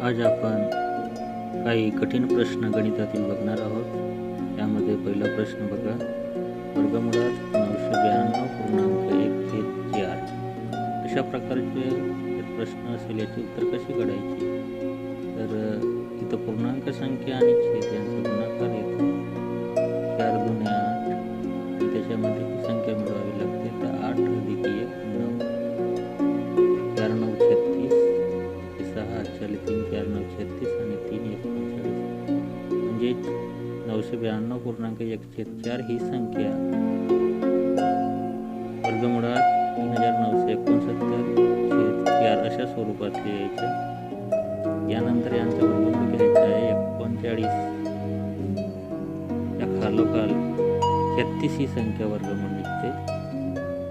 आज आपण काही कठीण प्रश्न गणितातील बघणार आहोत. त्यामध्ये पहिला प्रश्न बघा. वर्गमुळात 992.1/4 अशा प्रकारचे प्रश्न असेल, याची उत्तर कशी काढायची? तर इथं पूर्णांक संख्या आणि छेद यांचा गुणाकार येतो. 4 दूने 8 आणि त्याच्यामध्ये ती संख्या मिळवावी लागते. तर 8 अधिक 1 9, 4 9 36, 6 3 4 9 36 आणि 3 39. म्हणजेच 992.1/4 ही संख्या वर्गमुळात 3969/4 अशा स्वरूपात लिहायच्या. यानंतर यांचा वर्गमूळ घ्यायचा आहे 39. या खालोखाल 36 ही संख्या वर्गमूळ निघते.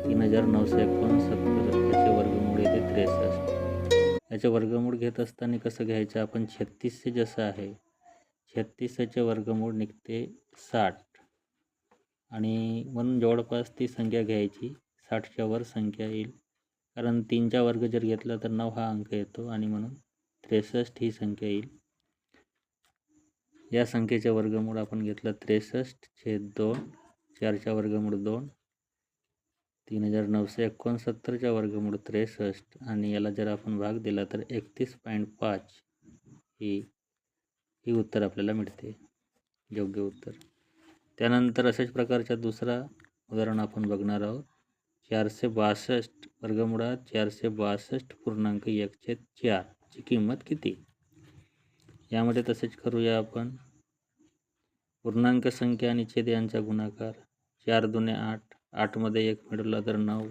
3969 याचे वर्गमूळ येते 63. याचे वर्गमूळ घेत असताना कसं घ्यायचं आपण? 36 जसं आहे, 36चे वर्गमूळ निघते 60 आणि म्हणून जवळपास ती संख्या घ्यायची. 60च्या वर संख्या येईल, कारण 3चा वर्ग जर घेतला तर 9 हा अंक येतो आणि म्हणून 63 ही संख्या येईल. या संख्येचे वर्गमूळ आपण घेतलं 63/2. 4चा वर्गमूळ 2, 3969चा वर्गमूळ 63 आणि याला जर आपण भाग दिला तर 31.5 ही उत्तर आपल्याला मिळते, योग्य उत्तर. त्यानंतर अशाच प्रकारच्या दुसरा उदाहरण आपण बघणार आहोत. 462 वर्गमुळात 462.1/4 ची किंमत किती? यामध्ये तसेच करूया आपण. पूर्णांक संख्या आणि छेद यांचा गुणाकार. 4 दूने 8, 8 मध्ये 1 मिळवला तर 9,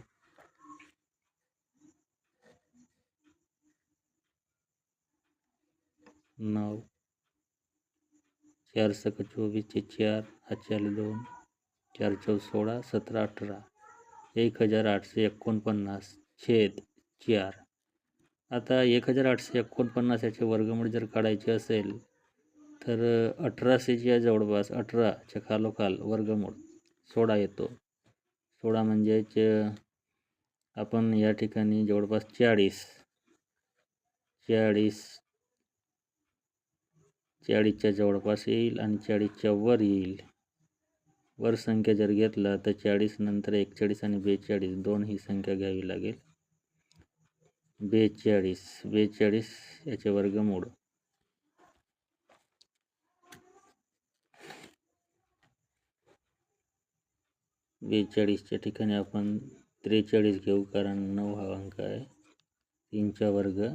9, 4 सक 24 4, 2, 4 चौ 16, 17 18, 1849 छेद 4. आता 1849 याचे वर्गमूळ जर काढायचे असेल तर 1800च्या जवळपास 18च्या खालोखाल वर्गमूळ 16 येतो. 16 म्हणजेच आपण या ठिकाणी जवळपास 40च्या जवळपास येईल आणि 40च्या वर येईल. वर संख्या जर घेतला तर 40 नंतर 41 आणि 42 दोन ही संख्या घ्यावी लागेल. 42 याचे वर्गमूळ 42च्या ठिकाणी आपण 43 घेऊ, कारण 9 हा अंक आहे. 3चा वर्ग